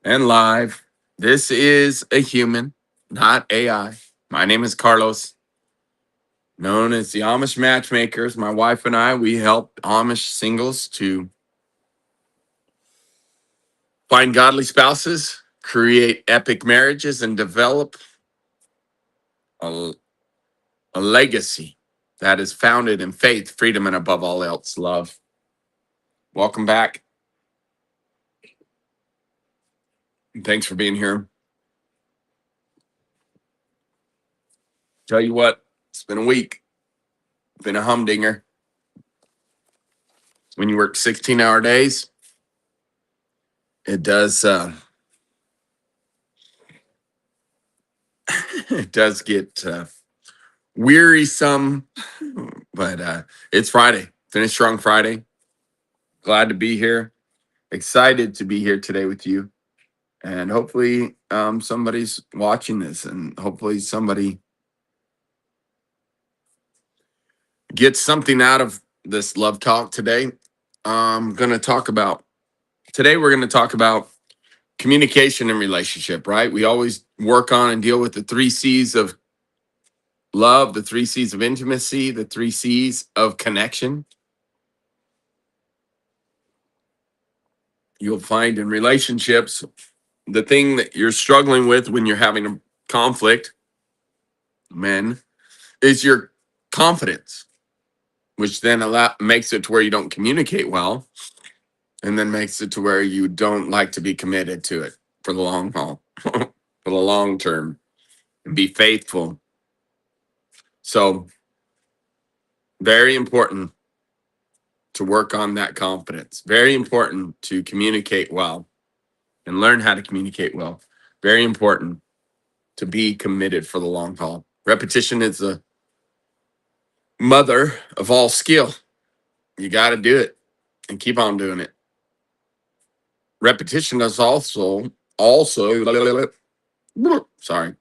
And live. This is a human, not AI. My name is Carlos, known as the Amish Matchmakers. My wife and I, we help Amish singles to find godly spouses, create epic marriages, and develop a, a legacy that is founded in faith, freedom, and above all else, love. Welcome back. Thanks for being here. Tell you what, it's been a week, been a humdinger. When you work 16-hour days, it does it does get wearisome, but it's Friday. Finish strong Friday. Glad to be here. Excited to be here today with you, and hopefully somebody's watching this, and hopefully somebody gets something out of this love talk today. I'm gonna talk about today. We're gonna talk about communication and relationship. Right? We always work on and deal with the three C's of love, the three C's of intimacy, the three C's of connection. You'll find in relationships, the thing that you're struggling with when you're having a conflict, men, is your confidence, which then makes it to where you don't communicate well, and then makes it to where you don't like to be committed to it for the long haul, for the long term, and be faithful. So, very important to work on that confidence. Very important to communicate well and learn how to communicate well. Very important to be committed for the long haul. Repetition is the mother of all skill. You got to do it and keep on doing it. Repetition is also sorry.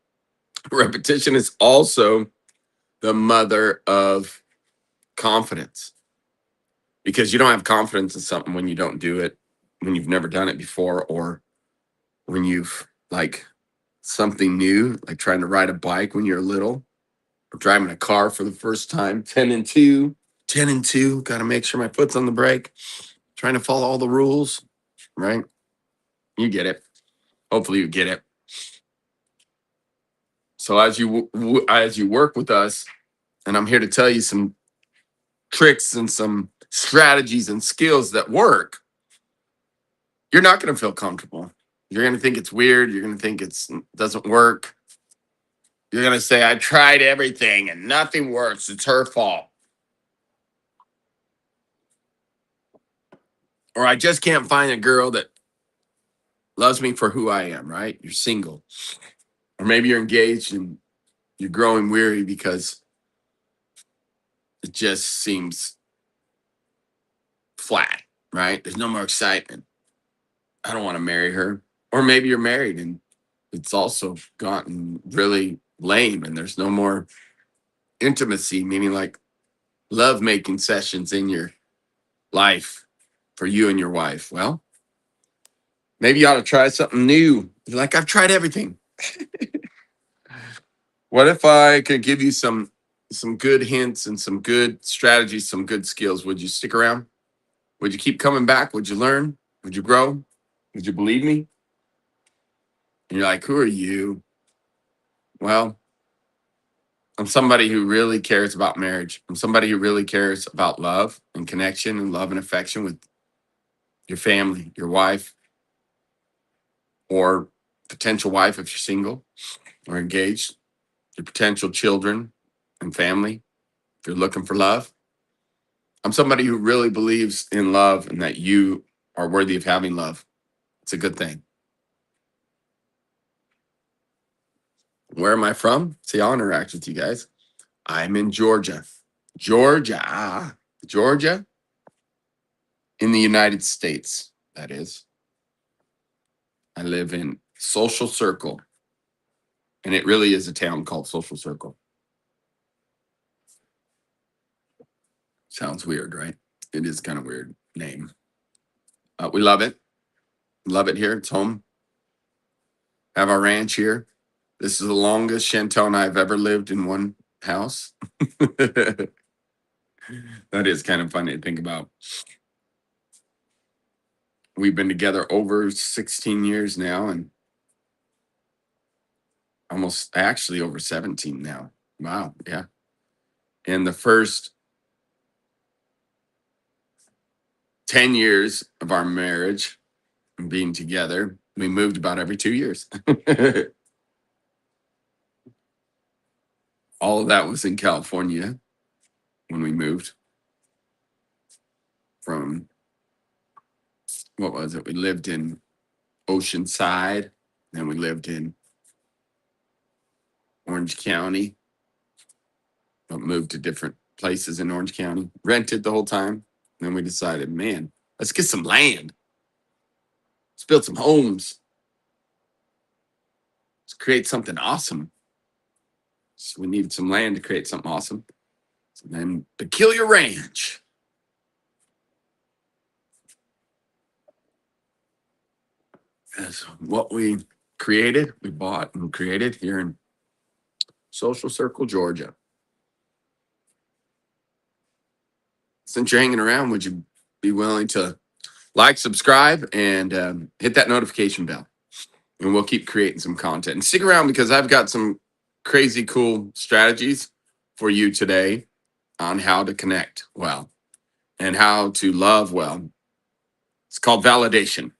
Repetition is also the mother of confidence, because you don't have confidence in something when you don't do it, when you've never done it before, or when you've like something new, like trying to ride a bike when you're little, or driving a car for the first time, 10 and 2. 10 and 2, got to make sure my foot's on the brake, trying to follow all the rules, right? You get it. Hopefully you get it. So as you work with us, and I'm here to tell you some tricks and some strategies and skills that work, you're not going to feel comfortable. You're going to think it's weird. You're going to think it doesn't work. You're going to say, I tried everything and nothing works. It's her fault. Or I just can't find a girl that loves me for who I am, right? You're single. Or maybe you're engaged and you're growing weary because it just seems flat, right? There's no more excitement. I don't want to marry her. Or maybe you're married and it's also gotten really lame and there's no more intimacy, meaning like love making sessions in your life for you and your wife. Well, maybe you ought to try something new. You're like, I've tried everything. What if I could give you some good hints and some good strategies, some good skills? Would you stick around? Would you keep coming back? Would you learn? Would you grow? Would you believe me? And you're like, who are you? Well, I'm somebody who really cares about marriage. I'm somebody who really cares about love and connection and love and affection with your family, your wife, or potential wife if you're single or engaged, your potential children and family if you're looking for love. I'm somebody who really believes in love and that you are worthy of having love. It's a good thing. Where am I from? See, I'll interact with you guys. I'm in Georgia. Georgia in the United States, that is. I live in Social Circle, and it really is a town called Social Circle. Sounds weird, right? It is kind of weird name. We love it. Love it here. It's home. have our ranch here. This is the longest Chantel and I have ever lived in one house. That is kind of funny to think about. We've been together over 16 years now, and almost actually over 17 now. Wow. Yeah. In the first 10 years of our marriage and being together, we moved about every 2 years. All of that was in California when we moved from, what was it? We lived in Oceanside, and we lived in Orange County, but moved to different places in Orange County, rented the whole time. And then we decided, man, let's get some land. Let's build some homes. Let's create something awesome. So we needed some land to create something awesome. So then Peculiar Ranch. That's what we created. We bought and created here in Social Circle, Georgia. Since you're hanging around, would you be willing to like, subscribe, and hit that notification bell? And we'll keep creating some content. And stick around because I've got some crazy cool strategies for you today on how to connect well and how to love well. It's called validation.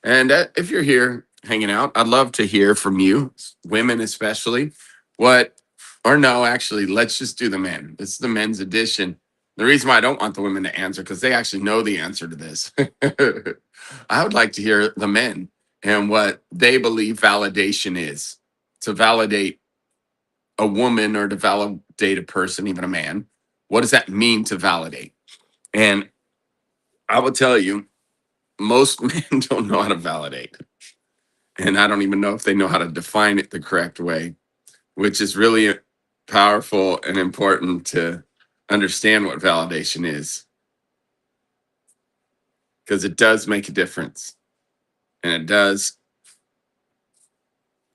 And if you're here hanging out, I'd love to hear from you, women especially. What, or no, actually, let's just do the men. This is the men's edition. The reason why I don't want the women to answer, because they actually know the answer to this. I would like to hear the men and what they believe validation is. To validate a woman or to validate a person, even a man. What does that mean to validate? And I will tell you, most men don't know how to validate. And I don't even know if they know how to define it the correct way, which is really powerful and important to understand what validation is, because it does make a difference and it does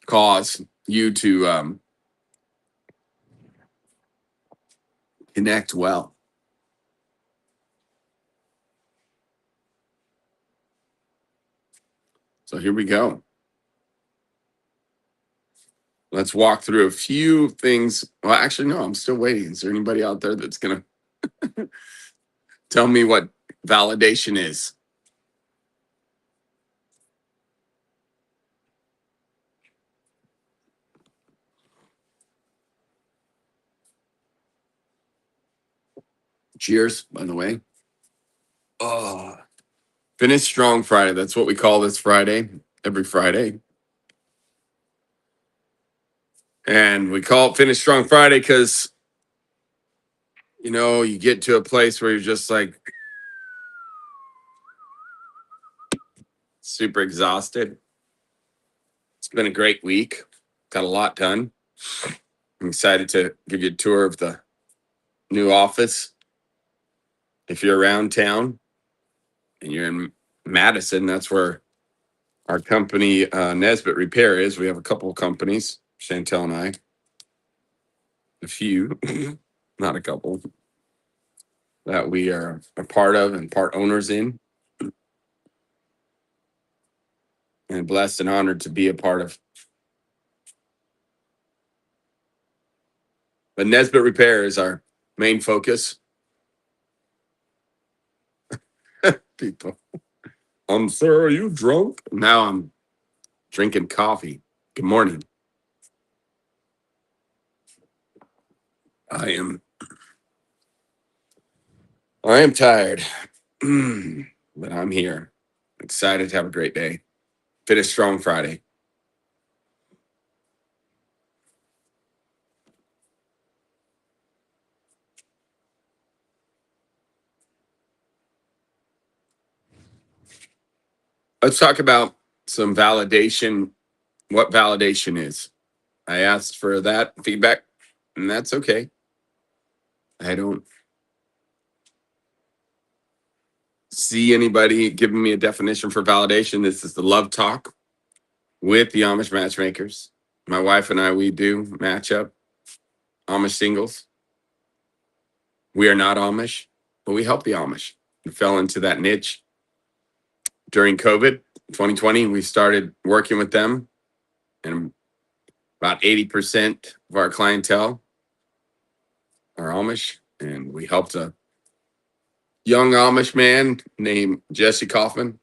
cause you to connect well. So here we go. Let's walk through a few things. Well, actually, no, I'm still waiting. Is there anybody out there that's going to tell me what validation is? Cheers, by the way. Oh, Finish Strong Friday. That's what we call this Friday, every Friday. And we call it Finish Strong Friday because, you get to a place where you're just like super exhausted. It's been a great week. Got a lot done. I'm excited to give you a tour of the new office. If you're around town and you're in Madison, that's where our company, Nesbitt Repair, is. We have a couple of companies, Chantel and I. A few, not a couple, that we are a part of and part owners in. And blessed and honored to be a part of. But Nesbitt Repair is our main focus. People, sir, are you drunk? Now I'm drinking coffee. Good morning. I am tired, but I'm here. Excited to have a great day. Finish Strong Friday. Let's talk about some validation, what validation is. I asked for that feedback, and that's okay. I don't see anybody giving me a definition for validation. This is the love talk. with the Amish Matchmakers. My wife and I, we do match up Amish singles. We are not Amish, but we help the Amish. We fell into that niche during COVID 2020. We started working with them, and about 80% of our clientele are Amish. And we helped a young Amish man named Jesse Kaufman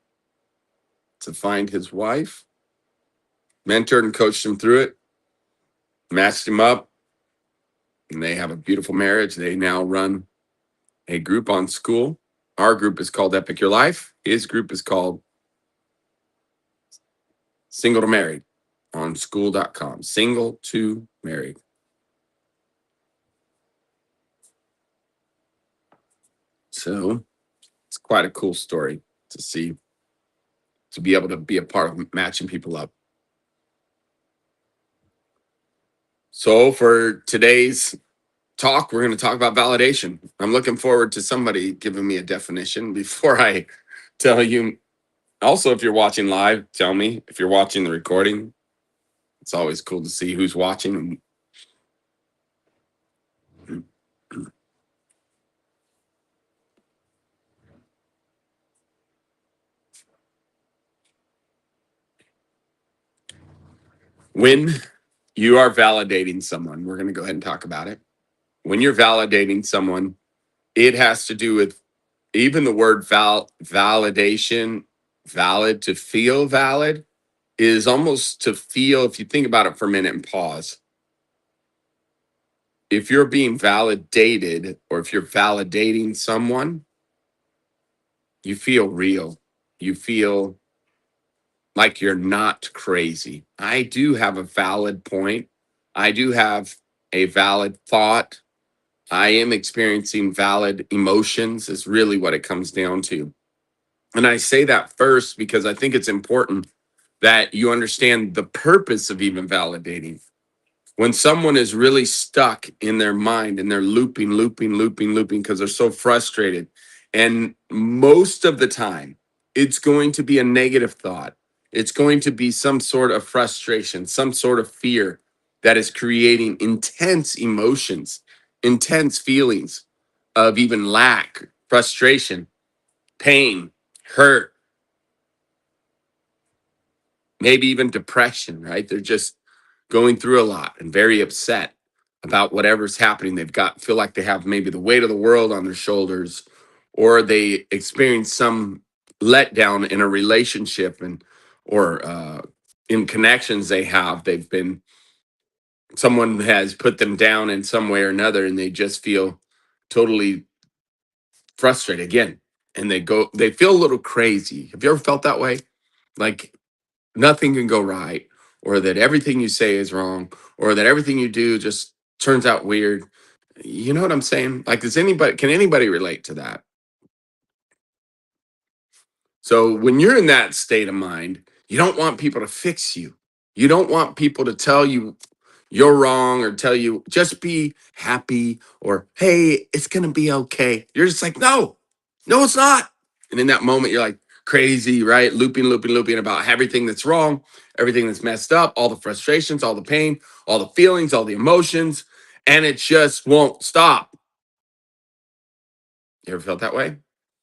to find his wife, mentored and coached him through it, matched him up, and they have a beautiful marriage. They now run a group on school. Our group is called Epic Your Life. His group is called Single to Married on school.com. Single to Married. So it's quite a cool story to see, to be able to be a part of matching people up. So for today's talk, we're going to talk about validation. I'm looking forward to somebody giving me a definition before I tell you. Also, if you're watching live, tell me. If you're watching the recording, it's always cool to see who's watching. When you are validating someone, we're going to go ahead and talk about it. When you're validating someone, it has to do with even the word validation, valid, to feel valid, is almost to feel, if you think about it for a minute and pause. If you're being validated or if you're validating someone, you feel real. You feel like you're not crazy. I do have a valid point. I do have a valid thought. I am experiencing valid emotions, is really what it comes down to. And I say that first because I think it's important that you understand the purpose of even validating. When someone is really stuck in their mind and they're looping because they're so frustrated, and most of the time it's going to be a negative thought, it's going to be some sort of frustration, some sort of fear that is creating intense emotions, intense feelings of even lack, frustration, pain, hurt, maybe even depression, right? They're just going through a lot and very upset about whatever's happening. They've got, feel like they have maybe the weight of the world on their shoulders, or they experience some letdown in a relationship, and or in connections they have. They've been, someone has put them down in some way or another, and they just feel totally frustrated again. And they feel a little crazy. Have you ever felt that way? Like nothing can go right, or that everything you say is wrong, or that everything you do just turns out weird. You know what I'm saying? Like, can anybody relate to that? So when you're in that state of mind, you don't want people to fix you. You don't want people to tell you you're wrong, or tell you just be happy, or hey, it's going to be okay. You're just like, no, no, it's not. And in that moment, you're like crazy, right? Looping about everything that's wrong, everything that's messed up, all the frustrations, all the pain, all the feelings, all the emotions, and it just won't stop. You ever felt that way?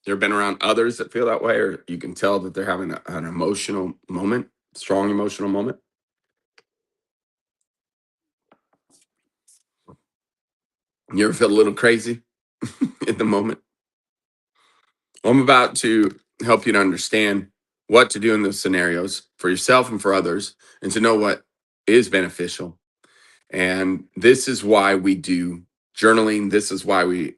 You ever been around others that feel that way, or you can tell that they're having an emotional moment, strong emotional moment? You ever feel a little crazy in the moment? Well, I'm about to help you to understand what to do in those scenarios for yourself and for others, and to know what is beneficial. And this is why we do journaling. This is why we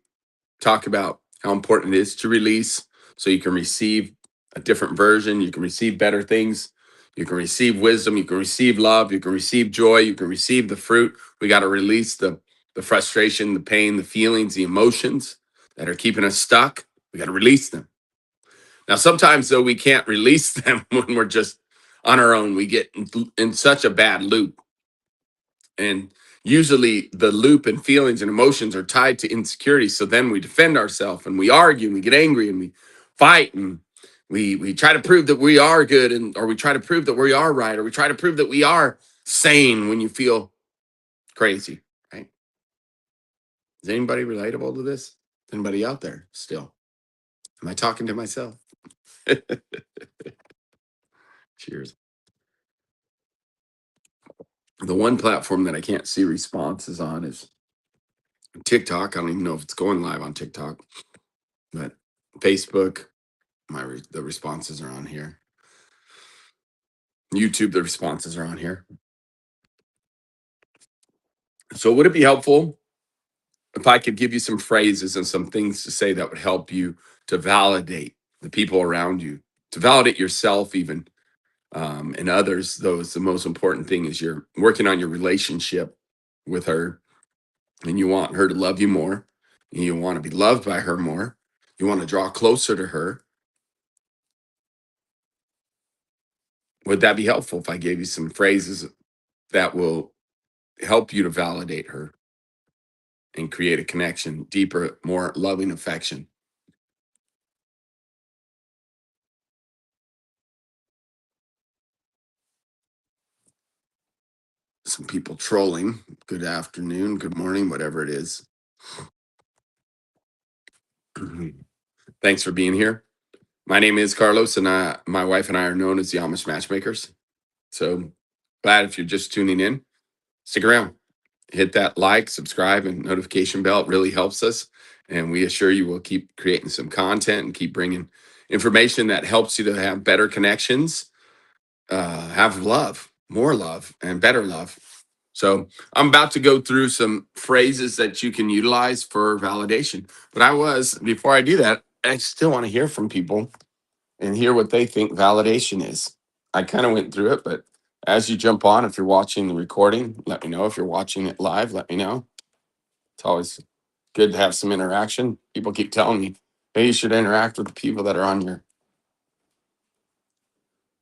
talk about how important it is to release, so you can receive a different version. You can receive better things. You can receive wisdom. You can receive love. You can receive joy. You can receive the fruit. We got to release the frustration, the pain, the feelings, the emotions that are keeping us stuck. We got to release them. Now, sometimes though, we can't release them when we're just on our own. We get in such a bad loop. And usually the loop and feelings and emotions are tied to insecurity. So then we defend ourselves and we argue and we get angry and we fight, and We try to prove that we are good, and or we try to prove that we are right, or we try to prove that we are sane when you feel crazy, right? Is anybody relatable to this? Anybody out there still? Am I talking to myself? Cheers. The one platform that I can't see responses on is TikTok. I don't even know if it's going live on TikTok, but Facebook, the responses are on here. YouTube, the responses are on here. So would it be helpful if I could give you some phrases and some things to say that would help you to validate the people around you, to validate yourself even, and others? Though is the most important thing is you're working on your relationship with her, and you want her to love you more, and you want to be loved by her more, you want to draw closer to her. Would that be helpful if I gave you some phrases that will help you to validate her and create a connection, deeper, more loving affection? Some people trolling. Good afternoon, good morning, whatever it is. Thanks for being here. My name is Carlos, and my wife and I are known as the Amish Matchmakers. So glad if you're just tuning in. Stick around. Hit that like, subscribe, and notification bell. It really helps us. And we assure you we'll keep creating some content and keep bringing information that helps you to have better connections, have love, more love, and better love. So I'm about to go through some phrases that you can utilize for validation. But before I do that, I still want to hear from people and hear what they think validation is. I kind of went through it, but as you jump on, if you're watching the recording, let me know. If you're watching it live, let me know. It's always good to have some interaction. People keep telling me, hey, you should interact with the people that are on your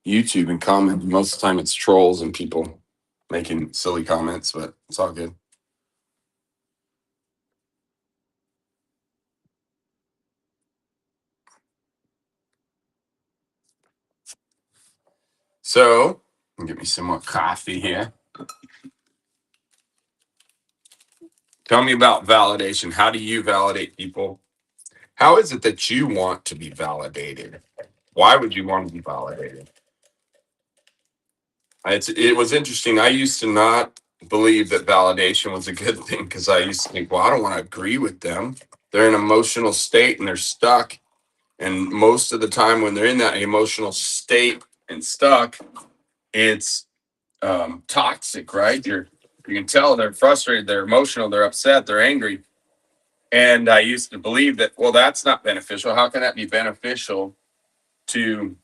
YouTube and comment. Most of the time it's trolls and people making silly comments, but it's all good. So, get me some more coffee here. Tell me about validation. How do you validate people? How is it that you want to be validated? Why would you want to be validated? It was interesting. I used to not believe that validation was a good thing because I used to think, well, I don't want to agree with them. They're in an emotional state and they're stuck. And most of the time, when they're in that emotional state and stuck, it's toxic, right? You can tell they're frustrated, they're emotional, they're upset, they're angry. And I used to believe that, well, that's not beneficial. How can that be beneficial to,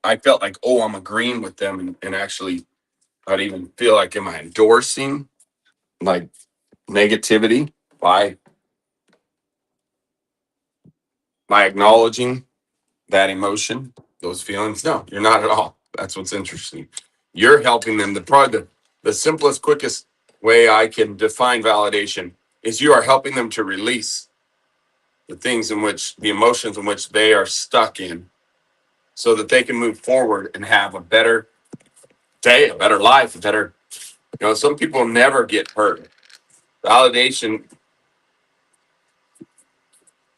I felt like, oh, I'm agreeing with them, and actually I'd even feel like, am I endorsing like negativity by acknowledging that emotion, those feelings? No, you're not at all. That's what's interesting. You're helping them. The simplest, quickest way I can define validation is you are helping them to release the emotions in which they are stuck in, so that they can move forward and have a better day, a better life, some people never get hurt. Validation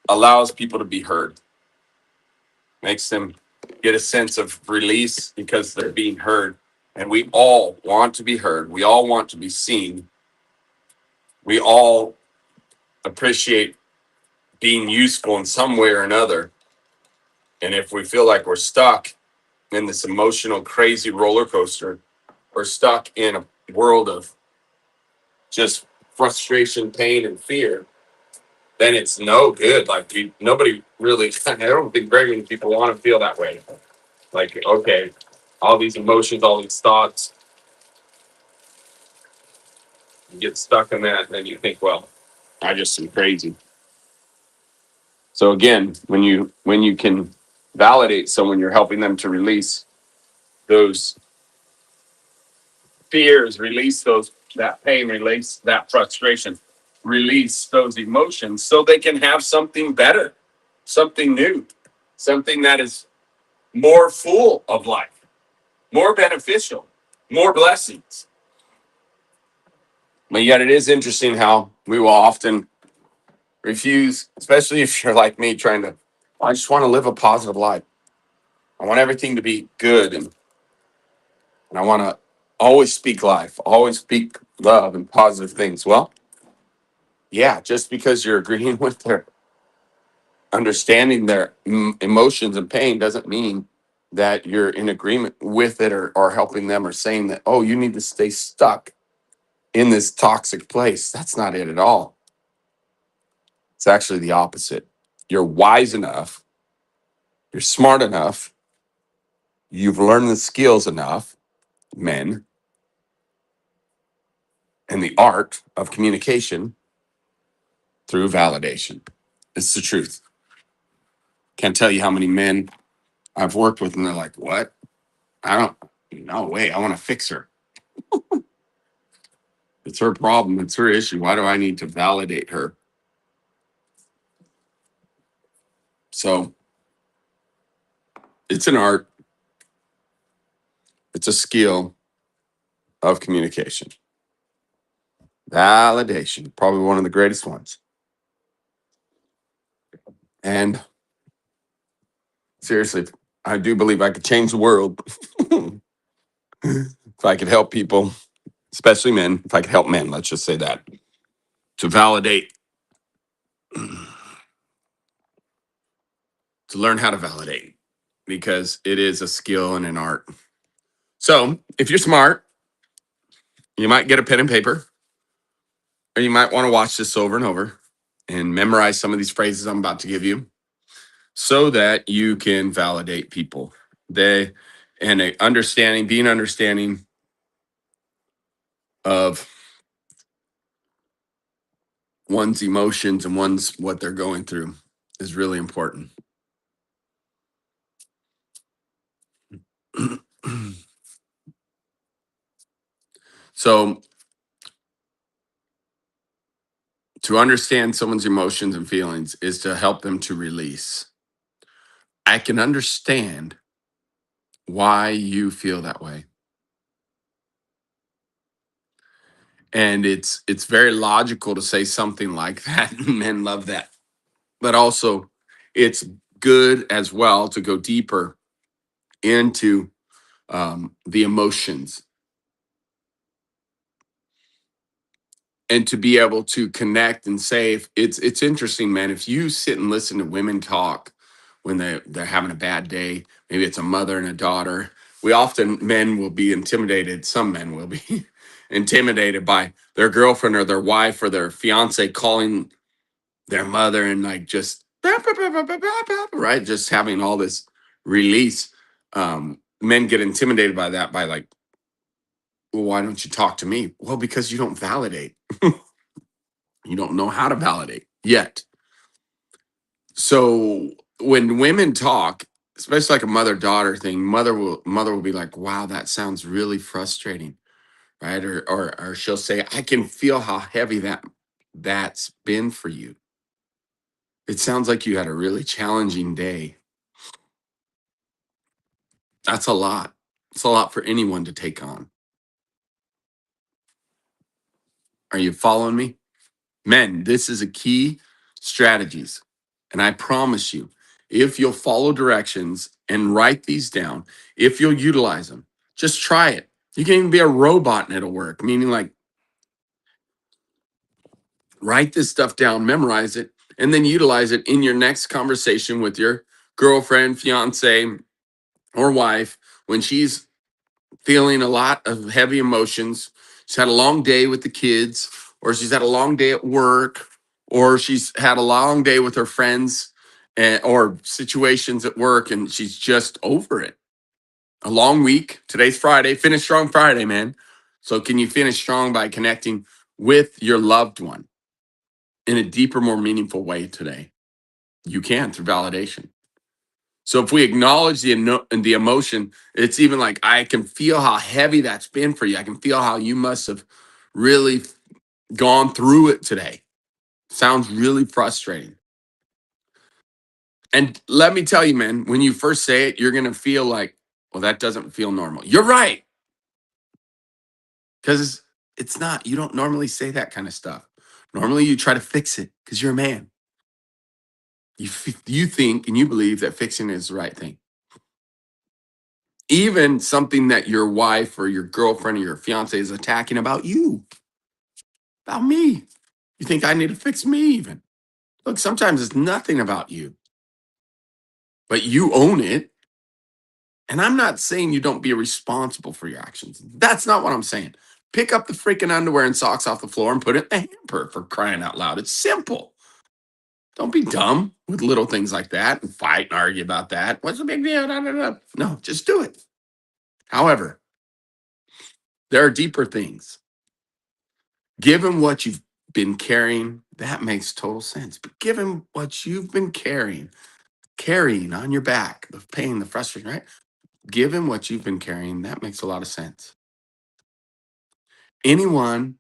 allows people to be heard, makes them get a sense of release because they're being heard. And we all want to be heard. We all want to be seen. We all appreciate being useful in some way or another. And if we feel like we're stuck in this emotional, crazy roller coaster, we're stuck in a world of just frustration, pain, and fear, then it's no good. Like, nobody really, I don't think very many people want to feel that way. Like, okay, all these emotions, all these thoughts, you get stuck in that, and then you think, well, I just am crazy. So again, when you can validate someone, you're helping them to release those fears, release that pain, release that frustration. release those emotions so they can have something better, something new, something that is more full of life, more beneficial, more blessings. But yet it is interesting how we will often refuse, especially if you're like me, trying to, I just want to live a positive life. I want everything to be good, and I want to always speak life, always speak love and positive things. Well, yeah, just because you're agreeing with their understanding their emotions and pain doesn't mean that you're in agreement with it, or helping them, or saying that, oh, you need to stay stuck in this toxic place. That's not it at all. It's actually the opposite. You're wise enough, you're smart enough, you've learned the skills enough, men, and the art of communication through validation. It's the truth. Can't tell you how many men I've worked with, and they're like, what? I don't, no way. I want to fix her. It's her problem. It's her issue. Why do I need to validate her? So it's an art, it's a skill of communication. Validation, probably one of the greatest ones. And seriously, I do believe I could change the world if I could help people, especially men. If I could help men, let's just say that, to validate, to learn how to validate, because it is a skill and an art. So if you're smart, you might get a pen and paper, or you might want to watch this over and over and memorize some of these phrases I'm about to give you, so that you can validate people. They and a understanding, being understanding of one's emotions and one's what they're going through is really important. So to understand someone's emotions and feelings is to help them to release. I can understand why you feel that way. And it's very logical to say something like that. Men love that. But also it's good as well to go deeper into the emotions, and to be able to connect and say, if it's interesting, man, if you sit and listen to women talk when they're having a bad day, maybe it's a mother and a daughter, we often, men will be intimidated, some men will be intimidated by their girlfriend or their wife or their fiance calling their mother, and like just right, just having all this release. Men get intimidated by that, by like, well, why don't you talk to me? Well, because you don't validate. You don't know how to validate yet. So when women talk, especially like a mother-daughter thing, mother will be like, wow, that sounds really frustrating, right? Or she'll say, I can feel how heavy that's been for you. It sounds like you had a really challenging day. That's a lot. It's a lot for anyone to take on. Are you following me? Men, this is a key strategies. And I promise you, if you'll follow directions and write these down, if you'll utilize them, just try it. You can even be a robot and it'll work, meaning like write this stuff down, memorize it, and then utilize it in your next conversation with your girlfriend, fiance, or wife when she's feeling a lot of heavy emotions. She's had a long day with the kids, or she's had a long day at work, or she's had a long day with her friends, or situations at work, and she's just over it. A long week. Today's Friday. Finish strong Friday, man. So, can you finish strong by connecting with your loved one in a deeper, more meaningful way today? You can, through validation. So if we acknowledge the emotion, it's even like, I can feel how heavy that's been for you. I can feel how you must have really gone through it today. Sounds really frustrating. And let me tell you, man, when you first say it, you're going to feel like, well, that doesn't feel normal. You're right. Because it's not. You don't normally say that kind of stuff. Normally, you try to fix it because you're a man. You think and you believe that fixing is the right thing. Even something that your wife or your girlfriend or your fiance is attacking about you, about me. You think I need to fix me even. Look, sometimes it's nothing about you, but you own it. And I'm not saying you don't be responsible for your actions. That's not what I'm saying. Pick up the freaking underwear and socks off the floor and put it in the hamper for crying out loud. It's simple. Don't be dumb with little things like that and fight and argue about that. What's the big deal? Da, da, da. No, just do it. However, there are deeper things. Given what you've been carrying, that makes total sense. But given what you've been carrying on your back, the pain, the frustration, right? Given what you've been carrying, that makes a lot of sense. Anyone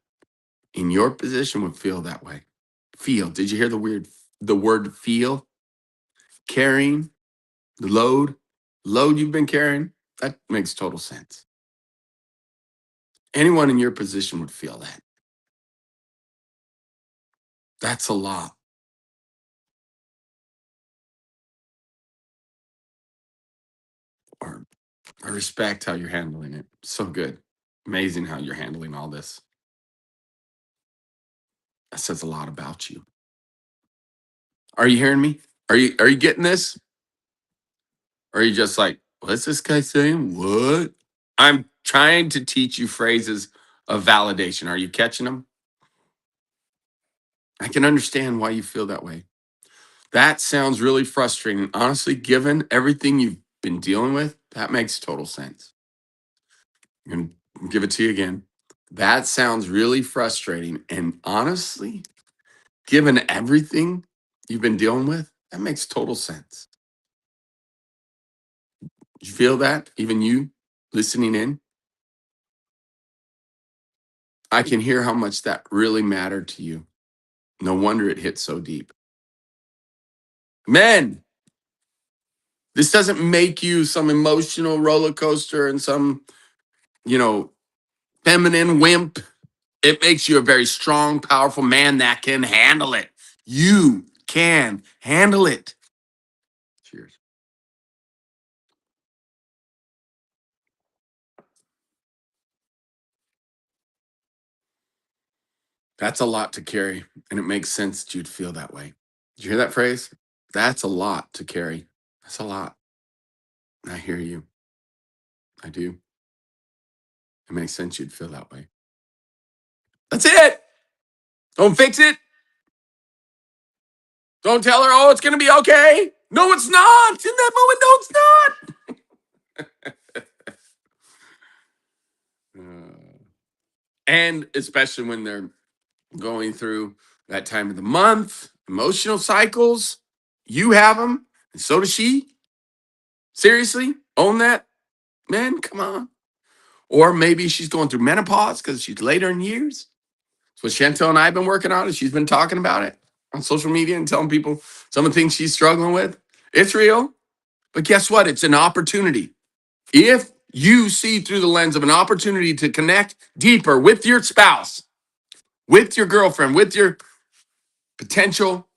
in your position would feel that way. Feel. Did you hear the word feel? Carrying, the load you've been carrying, that makes total sense. Anyone in your position would feel that. That's a lot. Or I respect how you're handling it. So good. Amazing how you're handling all this. That says a lot about you. Are you hearing me? Are you getting this? Or are you just like, what's this guy saying? What? I'm trying to teach you phrases of validation. Are you catching them? I can understand why you feel that way. That sounds really frustrating. Honestly, given everything you've been dealing with, that makes total sense. I'm going to give it to you again. That sounds really frustrating. And honestly, given everything you've been dealing with, that makes total sense. You feel that? Even you listening in? I can hear how much that really mattered to you. No wonder it hit so deep. Men, this doesn't make you some emotional roller coaster and some, you know, feminine wimp. It makes you a very strong, powerful man that can handle it. You can handle it. Cheers. That's a lot to carry, and it makes sense that you'd feel that way. Did you hear that phrase? That's a lot to carry. That's a lot. I hear you. I do. It makes sense you'd feel that way. That's it. Don't fix it. Don't tell her, oh, it's going to be okay. No, it's not. In that moment, no, it's not. And especially when they're going through that time of the month, emotional cycles, you have them, and so does she. Seriously, own that, man. Come on. Or maybe she's going through menopause because she's later in years. That's what Chantel and I have been working on, and she's been talking about it on social media and telling people some of the things she's struggling with. It's real. But guess what? It's an opportunity. If you see through the lens of an opportunity to connect deeper with your spouse, with your girlfriend, with your potential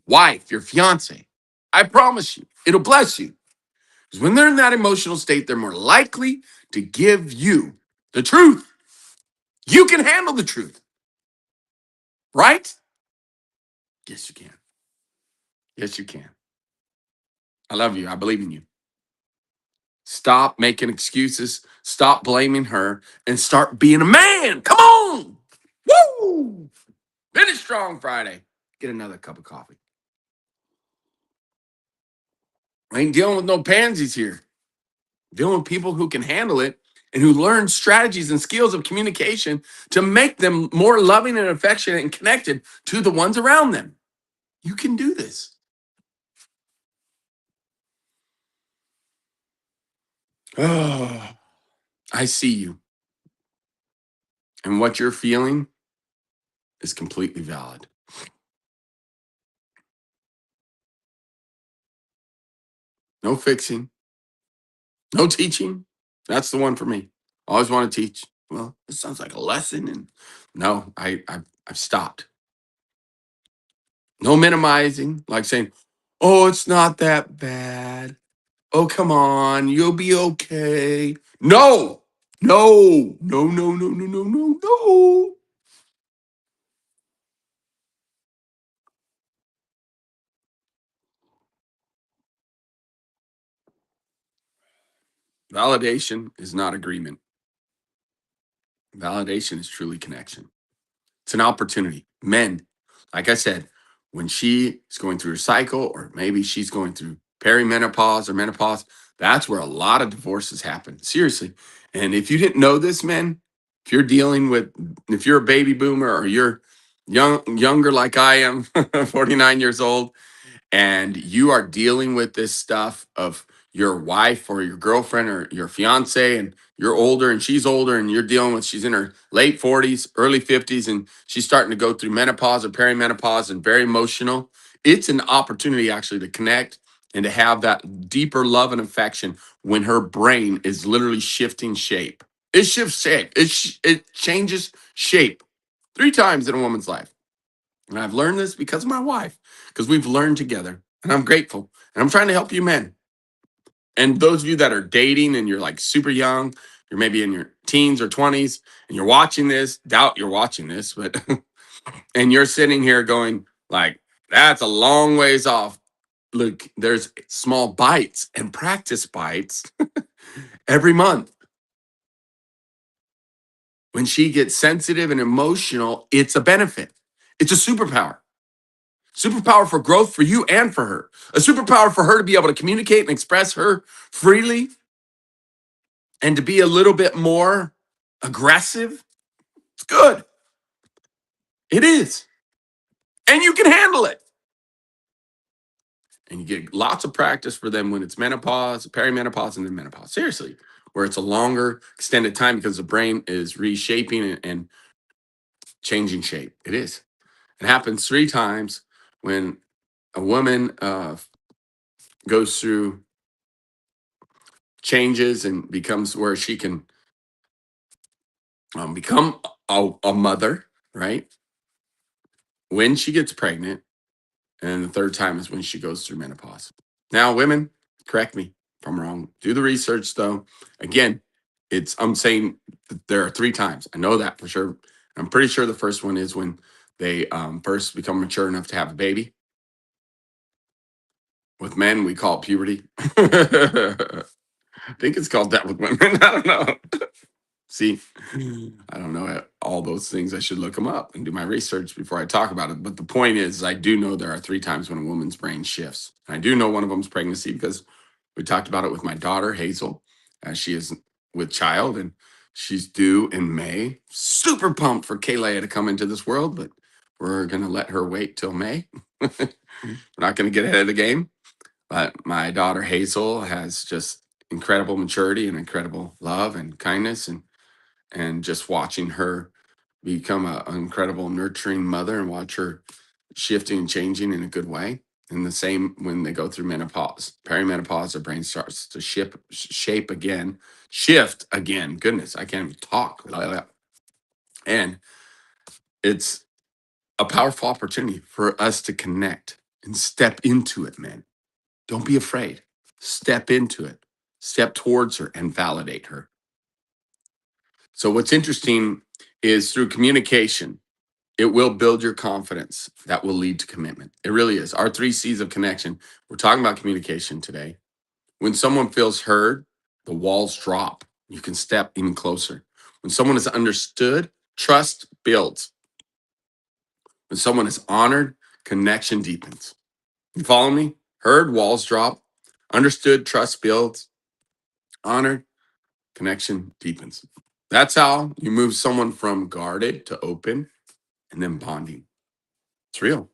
wife, your fiance, I promise you, it'll bless you. Because when they're in that emotional state, they're more likely to give you the truth. You can handle the truth, right? Yes, you can. Yes, you can. I love you. I believe in you. Stop making excuses. Stop blaming her and start being a man. Come on. Woo! Finish strong Friday. Get another cup of coffee. I ain't dealing with no pansies here. Dealing with people who can handle it and who learn strategies and skills of communication to make them more loving and affectionate and connected to the ones around them. You can do this. Oh, I see you. And what you're feeling is completely valid. no fixing, no teaching. That's the one for me. Always want to teach. Well, it sounds like a lesson, and no, I've stopped. No minimizing, like saying, "Oh, it's not that bad. Oh, come on, you'll be okay." No, no, no, no, no, no, no, no, no. Validation is not agreement. Validation is truly connection. It's an opportunity. Men, like I said, when she is going through her cycle, or maybe she's going through perimenopause or menopause, that's where a lot of divorces happen. Seriously. And if you didn't know this, men, if you're dealing with, if you're a baby boomer or you're younger like I am, 49 years old, and you are dealing with this stuff of your wife or your girlfriend or your fiance, and you're older and she's older, and you're dealing with, she's in her late 40s, early 50s, and she's starting to go through menopause or perimenopause and very emotional. It's an opportunity actually to connect and to have that deeper love and affection when her brain is literally shifting shape. It shifts shape. It changes shape 3 times in a woman's life. And I've learned this because of my wife, because we've learned together. And I'm grateful. And I'm trying to help you men. And those of you that are dating and you're like super young, you're maybe in your teens or 20s, and you're watching this, doubt you're watching this, but and you're sitting here going, like, that's a long ways off. Look, there's small bites and practice bites every month. When she gets sensitive and emotional, it's a benefit. It's a superpower. Superpower for growth for you and for her. A superpower for her to be able to communicate and express her freely and to be a little bit more aggressive. It's good. It is. And you can handle it. And you get lots of practice for them when it's menopause, perimenopause, and then menopause. Seriously, where it's a longer, extended time because the brain is reshaping and changing shape. It is. It happens 3 times when a woman goes through changes and becomes where she can become a mother, right? When she gets pregnant, and the third time is when she goes through menopause. Now, women, correct me if I'm wrong. Do the research, though. Again, I'm saying that there are 3 times. I know that for sure. I'm pretty sure the first one is when they first become mature enough to have a baby. With men, we call it puberty. I think it's called that with women. I don't know. See, I don't know all those things. I should look them up and do my research before I talk about it. But the point is, I do know there are 3 times when a woman's brain shifts. And I do know one of them is pregnancy because we talked about it with my daughter, Hazel, as she is with child and she's due in May. Super pumped for Kayla to come into this world, but we're going to let her wait till May. We're not going to get ahead of the game. But my daughter, Hazel, has just incredible maturity and incredible love and kindness, and just watching her become an incredible nurturing mother and watch her shifting and changing in a good way. And the same when they go through menopause, perimenopause, their brain starts to shape again, shift again. Goodness, I can't even talk. And it's a powerful opportunity for us to connect and step into it, man. Don't be afraid. Step into it. Step towards her and validate her. So what's interesting is through communication, it will build your confidence that will lead to commitment. It really is. Our 3 C's of connection. We're talking about communication today. When someone feels heard, the walls drop. You can step even closer. When someone is understood, trust builds. When someone is honored, connection deepens. You follow me? Heard, walls drop. Understood, trust builds. Honored, connection deepens. That's how you move someone from guarded to open and then bonding. It's real.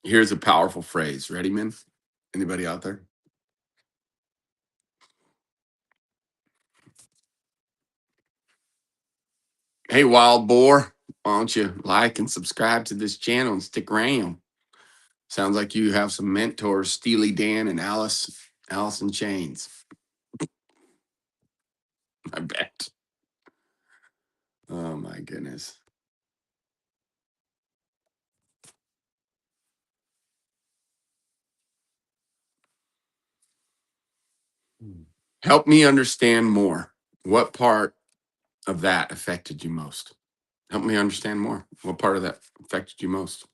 Here's a powerful phrase. Ready, men? Anybody out there? Hey, wild boar, why don't you like and subscribe to this channel and stick around? Sounds like you have some mentors, Steely Dan and Alice in Chains. I bet. Oh my goodness. Help me understand more. What part of that affected you most? Help me understand more. What part of that affected you most?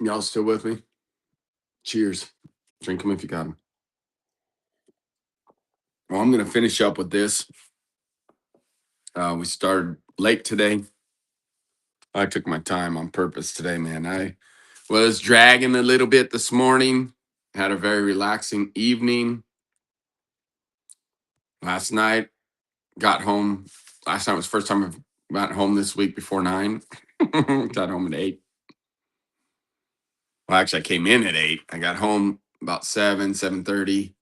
Y'all still with me? Cheers. Drink them if you got them. Well, I'm going to finish up with this. We started late today. I took my time on purpose today, man. I was dragging a little bit this morning. Had a very relaxing evening. Last night, got home. Last night was the first time I've gotten home this week before 9. Got home at 8. Well, actually, I came in at 8. I got home about 7:30.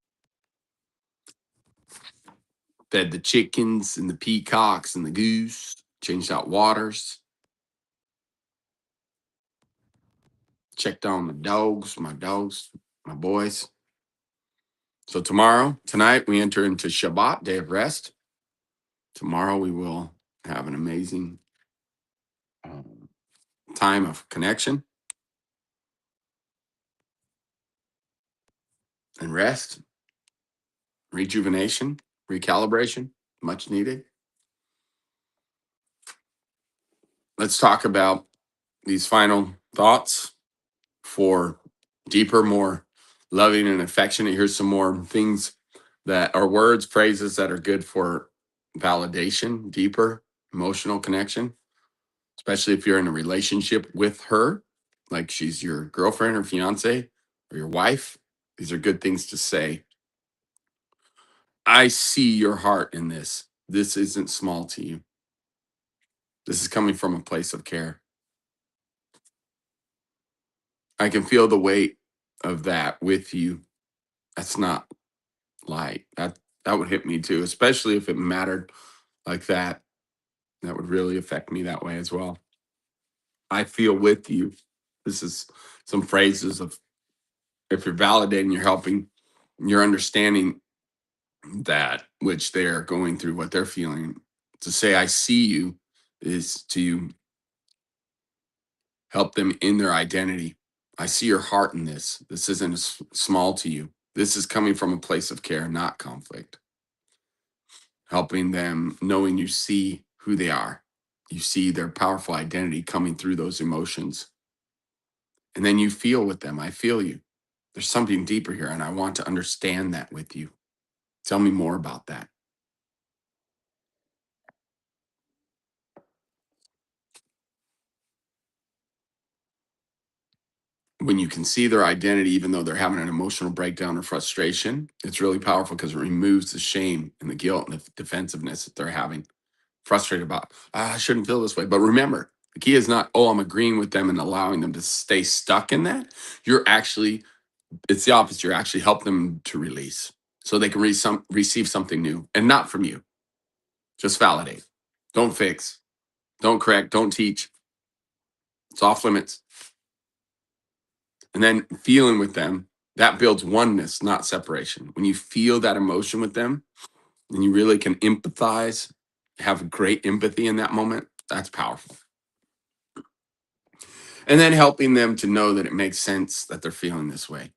Fed the chickens and the peacocks and the goose. Changed out waters. Checked on my dogs, my boys. So tonight, we enter into Shabbat, day of rest. Tomorrow, we will have an amazing um, time of connection and rest, rejuvenation, recalibration, much needed. Let's talk about these final thoughts for deeper, more loving and affectionate. Here's some more things that are words, phrases that are good for validation, deeper emotional connection, especially if you're in a relationship with her, like she's your girlfriend or fiance or your wife. These are good things to say. I see your heart in this. This isn't small to you. This is coming from a place of care. I can feel the weight of that with you. That's not light. That would hit me too, especially if it mattered like that. That would really affect me that way as well. I feel with you. This is some phrases of if you're validating, you're helping, you're understanding that which they're going through, what they're feeling. To say I see you is to help them in their identity. I see your heart in this. This isn't small to you. This is coming from a place of care, not conflict. Helping them knowing you see who they are. You see their powerful identity coming through those emotions. And then you feel with them. I feel you. There's something deeper here, and I want to understand that with you. Tell me more about that. When you can see their identity, even though they're having an emotional breakdown or frustration, it's really powerful because it removes the shame and the guilt and the defensiveness that they're having. Frustrated about, I shouldn't feel this way. But remember, the key is not, oh, I'm agreeing with them and allowing them to stay stuck in that. You're actually, it's the opposite. You're actually helping them to release so they can receive something new and not from you. Just validate. Don't fix. Don't correct. Don't teach. It's off limits. And then feeling with them, that builds oneness, not separation. When you feel that emotion with them and you really can empathize, have great empathy in that moment, that's powerful. And then helping them to know that it makes sense that they're feeling this way.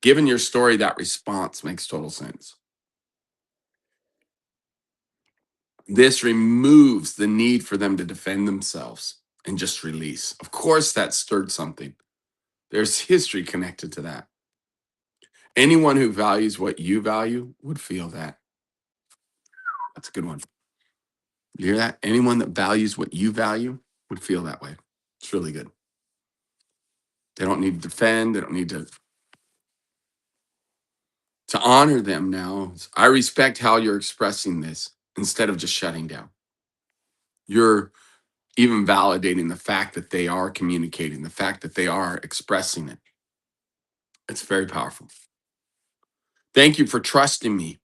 Given your story, that response makes total sense. This removes the need for them to defend themselves and just release. Of course, that stirred something. There's history connected to that. Anyone who values what you value would feel that. That's a good one. You hear that? Anyone that values what you value would feel that way. It's really good. They don't need to defend. They don't need to honor them now. I respect how you're expressing this instead of just shutting down. You're even validating the fact that they are communicating, the fact that they are expressing it. It's very powerful. Thank you for trusting me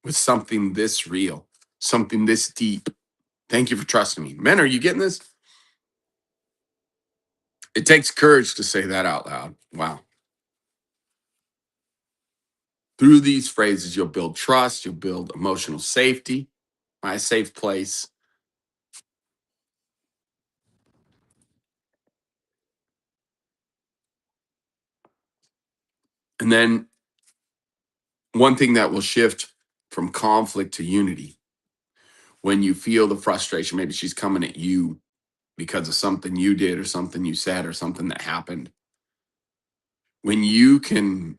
with something this real, something this deep. Thank you for trusting me. Men, are you getting this? It takes courage to say that out loud. Wow. Through these phrases, you'll build trust, you'll build emotional safety, my safe place. And then one thing that will shift from conflict to unity when you feel the frustration, maybe she's coming at you because of something you did or something you said or something that happened. When you can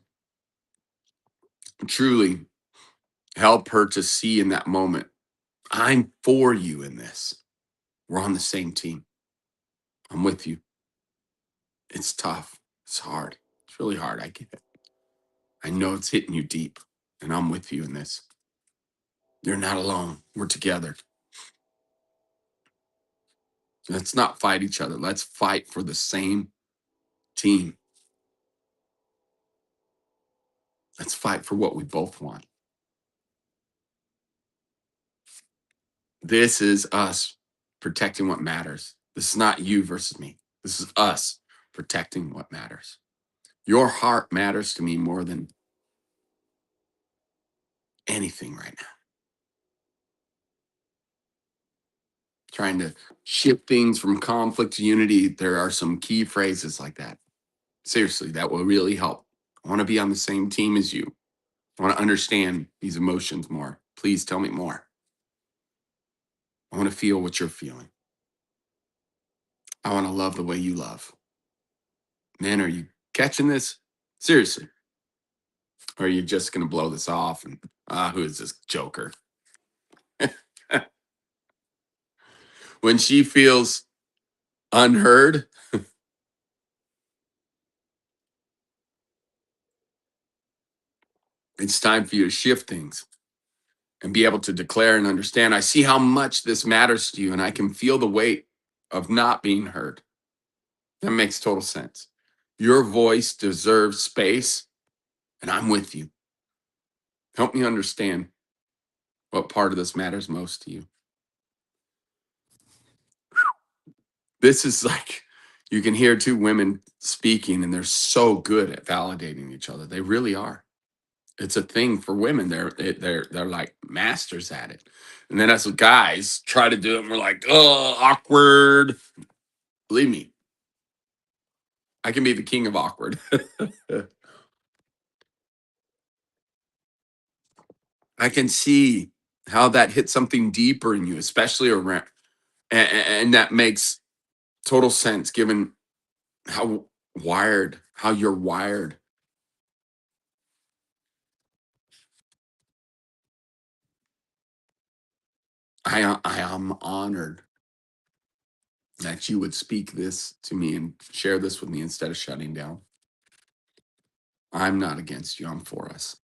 truly help her to see in that moment, I'm for you in this. We're on the same team. I'm with you. It's tough. It's hard. It's really hard. I get it. I know it's hitting you deep, and I'm with you in this. You're not alone. We're together. Let's not fight each other. Let's fight for the same team. Let's fight for what we both want. This is us protecting what matters. This is not you versus me. This is us protecting what matters. Your heart matters to me more than anything right now. Trying to shift things from conflict to unity, there are some key phrases like that. Seriously, that will really help. I want to be on the same team as you. I want to understand these emotions more. Please tell me more. I want to feel what you're feeling. I want to love the way you love. Man, are you catching this? Seriously. Or are you just going to blow this off and, who is this joker? When she feels unheard, it's time for you to shift things and be able to declare and understand. I see how much this matters to you, and I can feel the weight of not being heard. That makes total sense. Your voice deserves space, and I'm with you. Help me understand what part of this matters most to you. This is like you can hear two women speaking, and they're so good at validating each other. They really are. It's a thing for women. They're like masters at it. And then as guys try to do it, and we're like, oh, awkward. Believe me, I can be the king of awkward. I can see how that hits something deeper in you, especially around, and that makes total sense given how you're wired. I am honored that you would speak this to me and share this with me instead of shutting down. I'm not against you. I'm for us.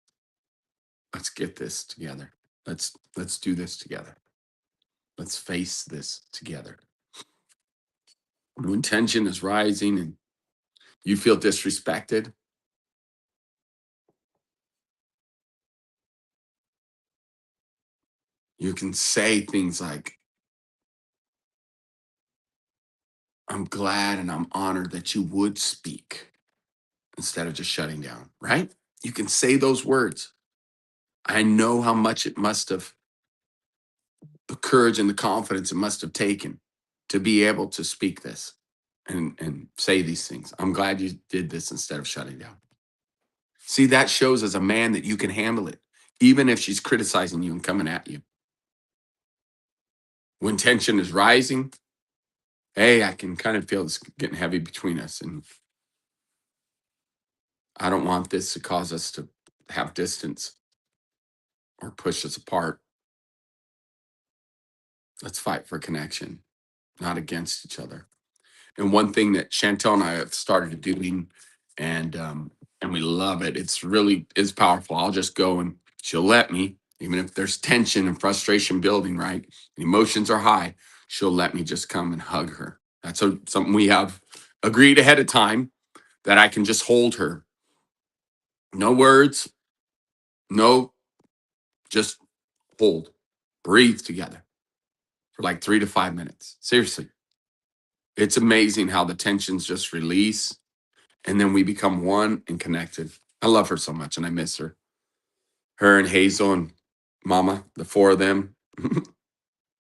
Let's get this together. Let's do this together. Let's face this together. When tension is rising and you feel disrespected, you can say things like, I'm glad and I'm honored that you would speak instead of just shutting down, right? You can say those words. I know how much it must have, the courage and the confidence it must have taken to be able to speak this and say these things. I'm glad you did this instead of shutting down. See, that shows as a man that you can handle it, even if she's criticizing you and coming at you. When tension is rising, hey, I can kind of feel it's getting heavy between us. And I don't want this to cause us to have distance or push us apart. Let's fight for connection, not against each other. And one thing that Chantel and I have started doing, and we love it. It's really is powerful. I'll just go and she'll let me, even if there's tension and frustration building, right? Emotions are high. She'll let me just come and hug her. That's something we have agreed ahead of time, that I can just hold her. No words, no, just hold, breathe together for like 3 to 5 minutes. Seriously, it's amazing how the tensions just release and then we become one and connected. I love her so much and I miss her. Her and Hazel and Mama, the four of them,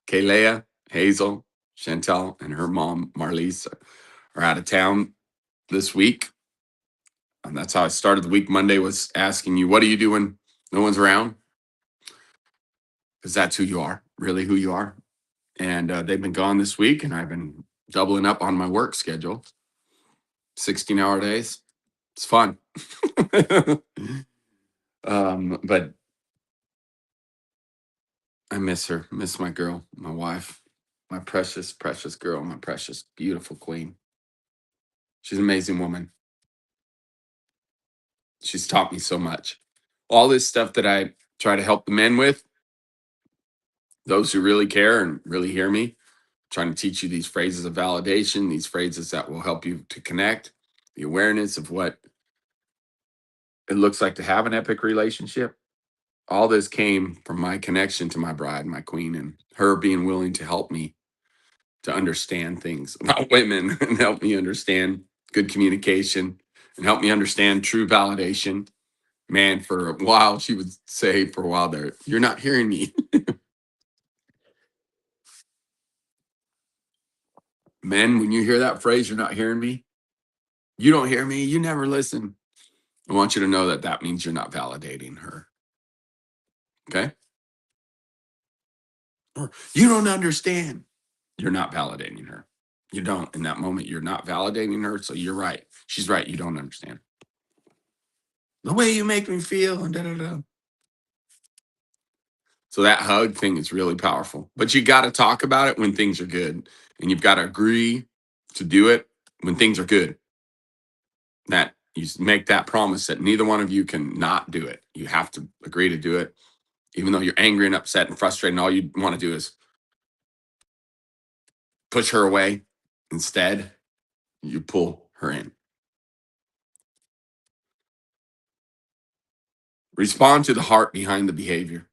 Kalea, Hazel, Chantel, and her mom, Marlise, are out of town this week. And that's how I started the week. Monday was asking you, what are you doing? No one's around. Because that's who you are, really who you are. And they've been gone this week, and I've been doubling up on my work schedule, 16-hour days. It's fun. But I miss her, miss my girl, my wife, my precious, precious girl, my precious, beautiful queen. She's an amazing woman. She's taught me so much. All this stuff that I try to help the men with, those who really care and really hear me, trying to teach you these phrases of validation, these phrases that will help you to connect, the awareness of what it looks like to have an epic relationship. All this came from my connection to my bride, my queen, and her being willing to help me to understand things about women and help me understand good communication and help me understand true validation. Man, for a while, she would say for a while there, you're not hearing me. Men, when you hear that phrase, you're not hearing me, you don't hear me, you never listen. I want you to know that that means you're not validating her. Okay. Or you don't understand. You're not validating her. You don't. In that moment, you're not validating her. So you're right. She's right. You don't understand. The way you make me feel. And da, da, da. So that hug thing is really powerful. But you got to talk about it when things are good. And you've got to agree to do it when things are good. That you make that promise that neither one of you can not do it. You have to agree to do it. Even though you're angry and upset and frustrated, and all you want to do is push her away. Instead, you pull her in. Respond to the heart behind the behavior.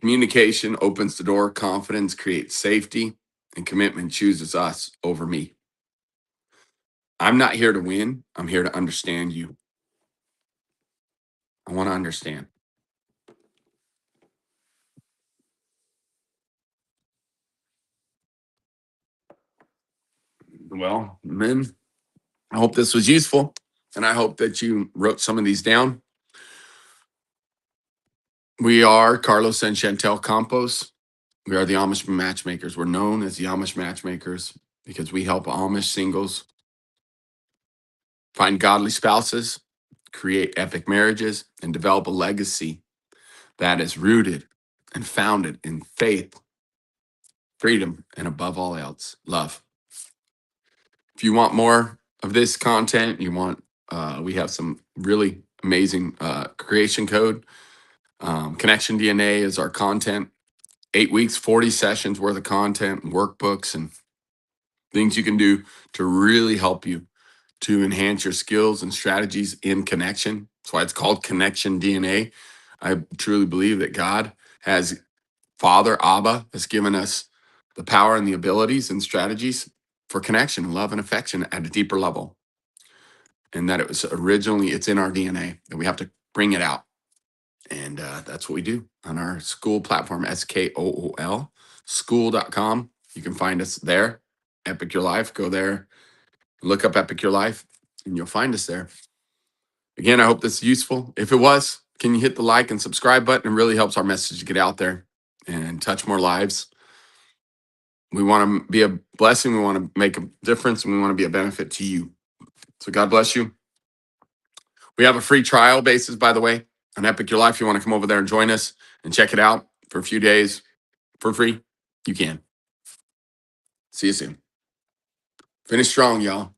Communication opens the door, confidence creates safety, and commitment chooses us over me. I'm not here to win. I'm here to understand you. I want to understand. Well, men, I hope this was useful. And I hope that you wrote some of these down. We are Carlos and Chantel Campos. We are the Amish Matchmakers. We're known as the Amish Matchmakers because we help Amish singles find godly spouses, create epic marriages, and develop a legacy that is rooted and founded in faith, freedom, and above all else, love. If you want more of this content, we have some really amazing creation code. Connection DNA is our content. 8 weeks, 40 sessions worth of content, and workbooks, and things you can do to really help you to enhance your skills and strategies in connection. That's why it's called Connection DNA. I truly believe that God has Father Abba has given us the power and the abilities and strategies for connection, love, and affection at a deeper level. And that it's in our DNA, that we have to bring it out. And that's what we do on our school platform, SKOOL, school.com. You can find us there, Epic Your Life. Go there, look up Epic Your Life, and you'll find us there. Again, I hope this is useful. If it was, can you hit the like and subscribe button? It really helps our message get out there and touch more lives. We want to be a blessing. We want to make a difference, and we want to be a benefit to you. So God bless you. We have a free trial basis, by the way, on Epic Your Life. You want to come over there and join us and check it out. for a few days for free, you can. See you soon. Finish strong, y'all.